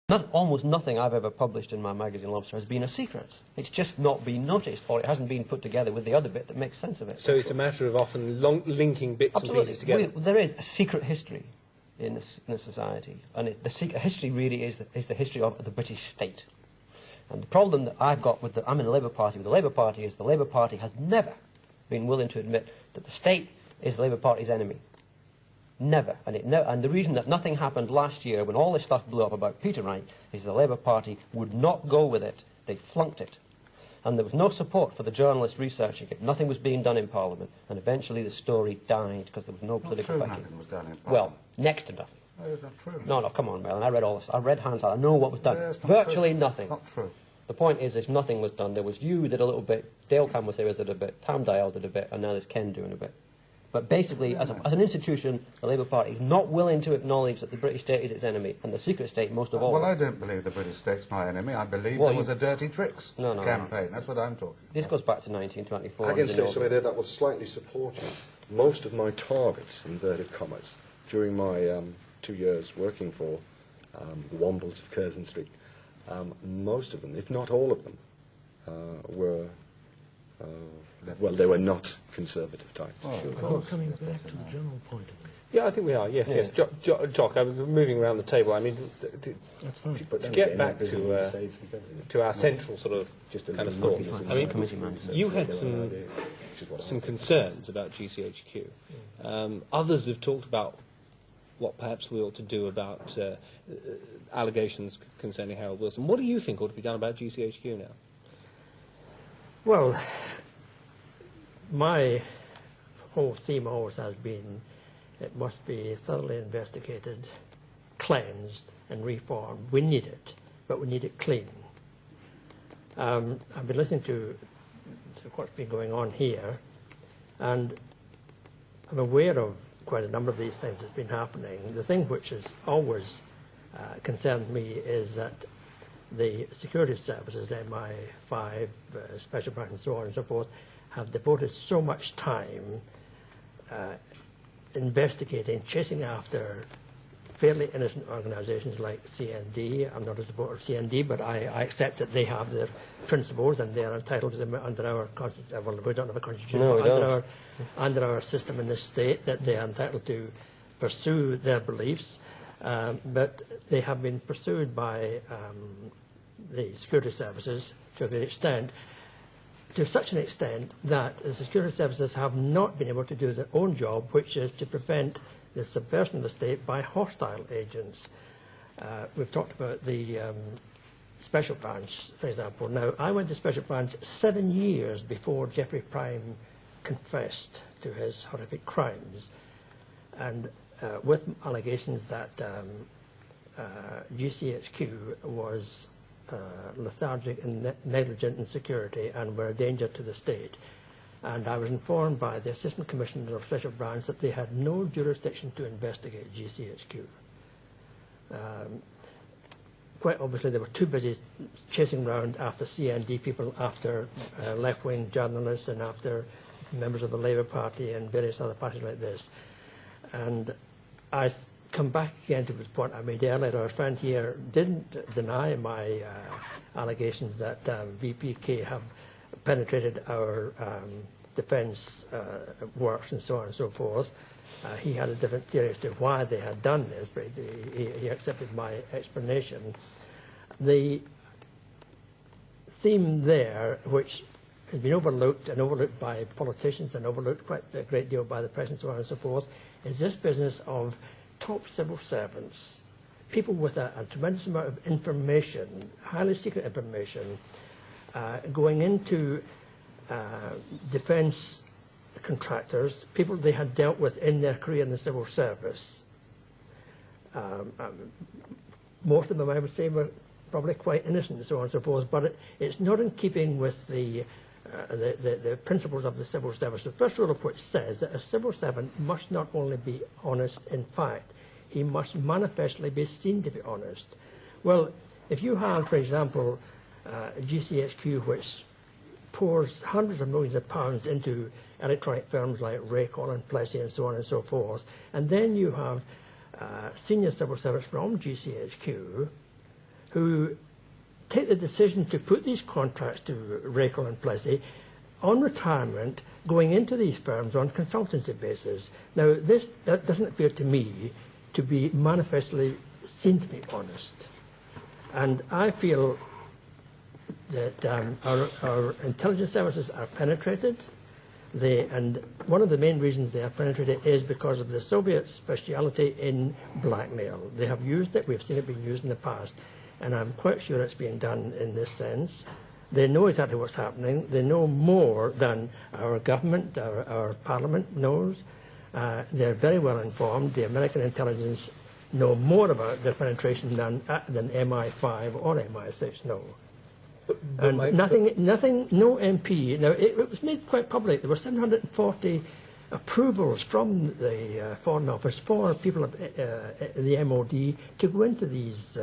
Almost nothing I've ever published in my magazine, Lobster, has been a secret. It's just not been noticed, or it hasn't been put together with the other bit that makes sense of it. So it's a matter of often linking bits and pieces together. There is a secret history in a society, and the secret history really is the history of the British state. And the problem that I've got with I'm in the Labour Party with the Labour Party is the Labour Party has never been willing to admit that the state is the Labour Party's enemy. Never. And the reason that nothing happened last year when all this stuff blew up about Peter Wright is the Labour Party would not go with it. They flunked it. And there was no support for the journalists researching it. Nothing was being done in Parliament. And eventually the story died because there was no political backing. Nothing was done in Parliament. Well, next to nothing. No, it's not true. No, come on, Merlyn. I read all this. I read Hans. I know what was done. Yeah, it's not Virtually true. nothing. Not true. The point is nothing was done. There was you did a little bit, Dale Camwell did a bit, Tam Dial did a bit, and now there's Ken doing a bit. But basically, as an institution, the Labour Party is not willing to acknowledge that the British state is its enemy, and the secret state most of all. Well, I don't believe the British state's my enemy. I believe there was a dirty tricks campaign. No. That's what I'm talking This goes back to 1924. I can say something there that will slightly support you. Most of my targets, inverted commas, during my 2 years working for the Wombles of Curzon Street, most of them, if not all of them, were... well, they were not conservative types. Coming back to the general point of it. Yeah, I think we are. Yes, yes. Jock, I was moving around the table. I mean, to get back to our central sort of kind of thought. I mean, you had some concerns about GCHQ. Others have talked about what perhaps we ought to do about allegations concerning Harold Wilson. What do you think ought to be done about GCHQ now? Well, my whole theme always has been it must be thoroughly investigated, cleansed and reformed. We need it, but we need it clean. I've been listening to what's been going on here, and I'm aware of quite a number of these things that's been happening. The thing which has always concerned me is that the security services, MI5, Special Branch and so on and so forth, have devoted so much time investigating, chasing after fairly innocent organisations like CND. I'm not a supporter of CND, but I accept that they have their principles and they are entitled to them under our constitution. Well, we don't have a constitution, but under our system in this state, that they are entitled to pursue their beliefs. But they have been pursued by the security services to a great extent, to such an extent that the security services have not been able to do their own job, which is to prevent the subversion of the state by hostile agents. We've talked about the Special Branch, for example. Now, I went to Special Branch 7 years before Geoffrey Prime confessed to his horrific crimes, and with allegations that GCHQ was lethargic and negligent in security and were a danger to the state. And I was informed by the Assistant Commissioner of Special Branch that they had no jurisdiction to investigate GCHQ. Quite obviously they were too busy chasing around after CND people, after left-wing journalists and after members of the Labour Party and various other parties like this. And I come back again to the point I made earlier. Our friend here didn't deny my allegations that VPK have penetrated our defence works and so on and so forth. He had a different theory as to why they had done this, but he accepted my explanation. The theme there, which has been overlooked and overlooked by politicians and overlooked quite a great deal by the press and so on and so forth, is this business of top civil servants, people with a tremendous amount of information, highly secret information, going into defence contractors, people they had dealt with in their career in the civil service. Most of them, I would say, were probably quite innocent and so on and so forth, but it's not in keeping with the principles of the civil service, the first rule of which says that a civil servant must not only be honest in fact, he must manifestly be seen to be honest. Well, if you have, for example, GCHQ, which pours hundreds of millions of pounds into electronic firms like Raycon and Plessy and so on and so forth, and then you have senior civil servants from GCHQ who take the decision to put these contracts to Rakel and Plessy on retirement, going into these firms on consultancy basis. Now, that doesn't appear to me to be manifestly seen to be honest. And I feel that our intelligence services are penetrated. And one of the main reasons they are penetrated is because of the Soviet speciality in blackmail. They have used it. We've seen it being used in the past. And I'm quite sure it's being done in this sense. They know exactly what's happening. They know more than our government, our parliament knows. They're very well informed. The American intelligence know more about their penetration than MI5 or MI6 know. And nothing, no MP. Now, it was made quite public. There were 740 approvals from the Foreign Office for people of the MOD to go into these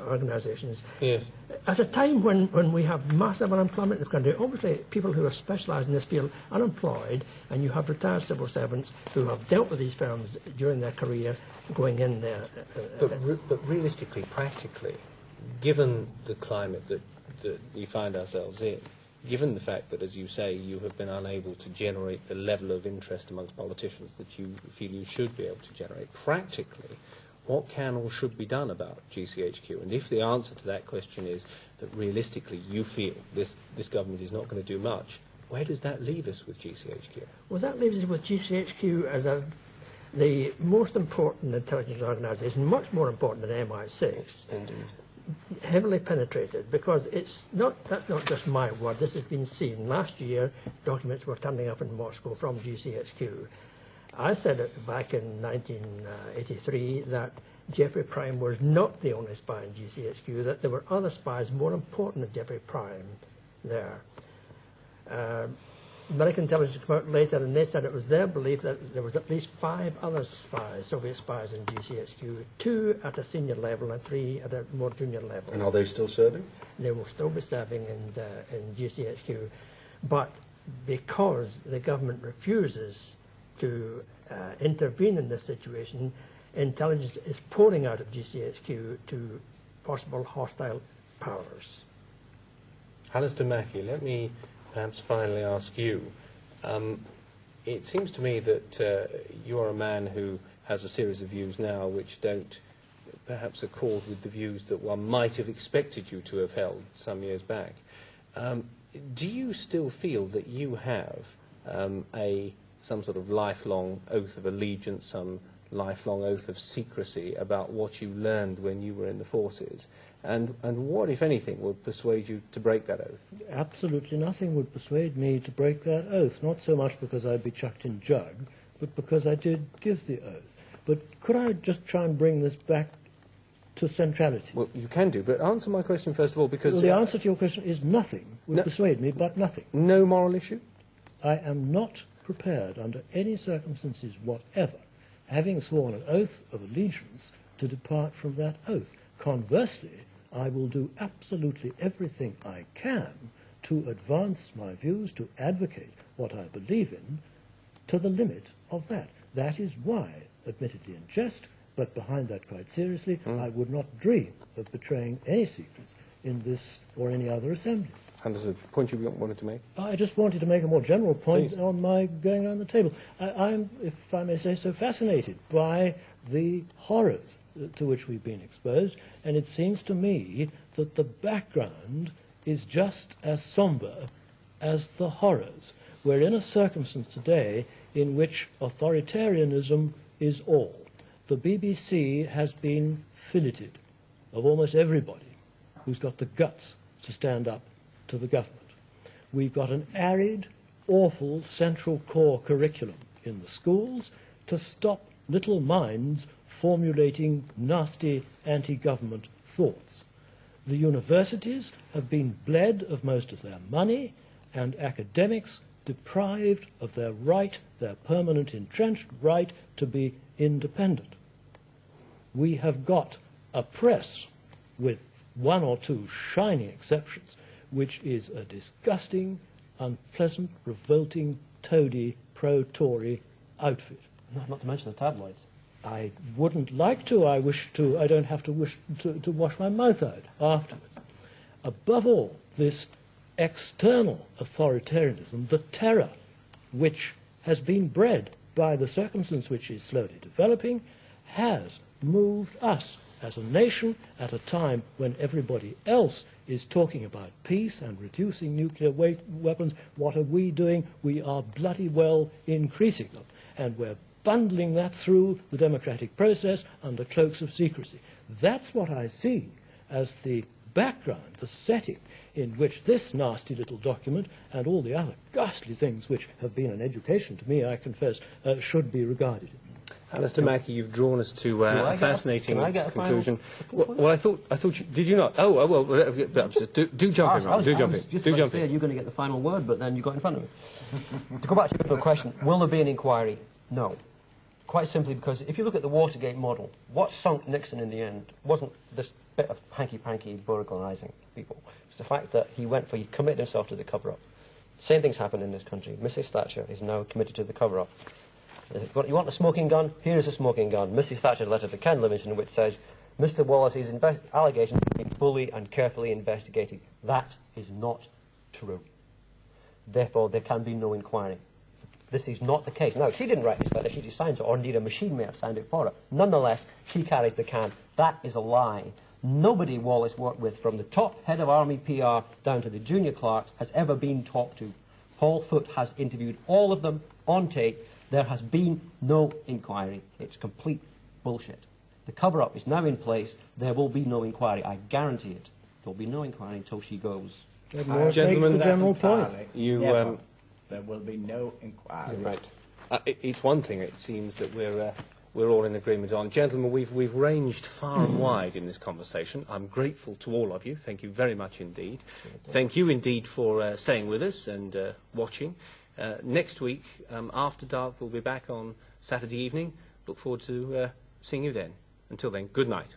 organisations. Yes. At a time when we have massive unemployment in the country, obviously people who are specialised in this field unemployed, and you have retired civil servants who have dealt with these firms during their career going in there. But realistically, practically, given the climate that we find ourselves in, given the fact that, as you say, you have been unable to generate the level of interest amongst politicians that you feel you should be able to generate, practically, what can or should be done about GCHQ? And if the answer to that question is that realistically you feel this government is not going to do much, where does that leave us with GCHQ? Well, that leaves us with GCHQ as the most important intelligence organisation, much more important than MI6. Indeed. Heavily penetrated, because that's not just my word. This has been seen. Last year, documents were turning up in Moscow from GCHQ. I said it back in 1983 that Jeffrey Prime was not the only spy in GCHQ, that there were other spies more important than Jeffrey Prime there. American intelligence came out later and they said it was their belief that there was at least 5 other spies, Soviet spies in GCHQ, 2 at a senior level and 3 at a more junior level. And are they still serving? They will still be serving in GCHQ. But because the government refuses to intervene in this situation, intelligence is pouring out of GCHQ to possible hostile powers. Alistair Mackey, let me perhaps finally ask you. It seems to me that you're a man who has a series of views now which don't perhaps accord with the views that one might have expected you to have held some years back. Do you still feel that you have some sort of lifelong oath of allegiance, some lifelong oath of secrecy about what you learned when you were in the forces? And what, if anything, would persuade you to break that oath? Absolutely nothing would persuade me to break that oath, not so much because I'd be chucked in jug, but because I did give the oath. But could I just try and bring this back to centrality? Well, you can do, but answer my question first of all, because... Well, the answer to your question is nothing would persuade me, but nothing. No moral issue? I am not prepared, under any circumstances whatever, having sworn an oath of allegiance, to depart from that oath. Conversely, I will do absolutely everything I can to advance my views, to advocate what I believe in, to the limit of that. That is why, admittedly in jest, but behind that quite seriously, I would not dream of betraying any secrets in this or any other assembly. And there's a point you wanted to make? I just wanted to make a more general point. Please. On my going around the table. I'm, if I may say so, fascinated by the horrors to which we've been exposed, and it seems to me that the background is just as sombre as the horrors. We're in a circumstance today in which authoritarianism is all. The BBC has been filleted of almost everybody who's got the guts to stand up to the government. We've got an arid, awful central core curriculum in the schools to stop little minds formulating nasty anti-government thoughts. The universities have been bled of most of their money, and academics deprived of their right, their permanent entrenched right, to be independent. We have got a press, with 1 or 2 shining exceptions, which is a disgusting, unpleasant, revolting, toady, pro-Tory outfit. Not to mention the tabloids. I wouldn't like to. I don't have to wish to wash my mouth out afterwards. Above all, this external authoritarianism, the terror which has been bred by the circumstance which is slowly developing, has moved us as a nation at a time when everybody else is talking about peace and reducing nuclear weapons. What are we doing? We are bloody well increasing them. And we're bundling that through the democratic process under cloaks of secrecy. That's what I see as the background, the setting in which this nasty little document and all the other ghastly things which have been an education to me, I confess, should be regarded. Alistair Mackey, you've drawn us to a fascinating conclusion. Well, I thought you, did you not? Oh, well, do jump in, Rob. Do jump in. Just about to say you're going to get the final word, but then you got in front of me. To go back to your question, will there be an inquiry? No. Quite simply because if you look at the Watergate model, what sunk Nixon in the end wasn't this bit of hanky-panky burglarizing people. It's the fact that he committed himself to the cover-up. Same thing's happened in this country. Mrs. Thatcher is now committed to the cover-up. You want a smoking gun? Here is a smoking gun. Mrs. Thatcher letter to Ken Livingstone, which says, Mr. Wallace's allegations have been fully and carefully investigated. That is not true. Therefore, there can be no inquiry. This is not the case. Now, she didn't write this letter. She just signed it, or indeed a machine may have signed it for her. Nonetheless, she carries the can. That is a lie. Nobody Wallace worked with, from the top head of Army PR down to the junior clerks, has ever been talked to. Paul Foote has interviewed all of them on tape. There has been no inquiry. It's complete bullshit. The cover-up is now in place. There will be no inquiry. I guarantee it. There will be no inquiry until she goes. Gentlemen, the general point. There will be no inquiry. Right. It's one thing, it seems, that we're all in agreement on. Gentlemen, we've ranged far and wide in this conversation. I'm grateful to all of you. Thank you very much indeed. Thank you indeed for staying with us and watching. Next week, After Dark, we'll be back on Saturday evening. Look forward to seeing you then. Until then, good night.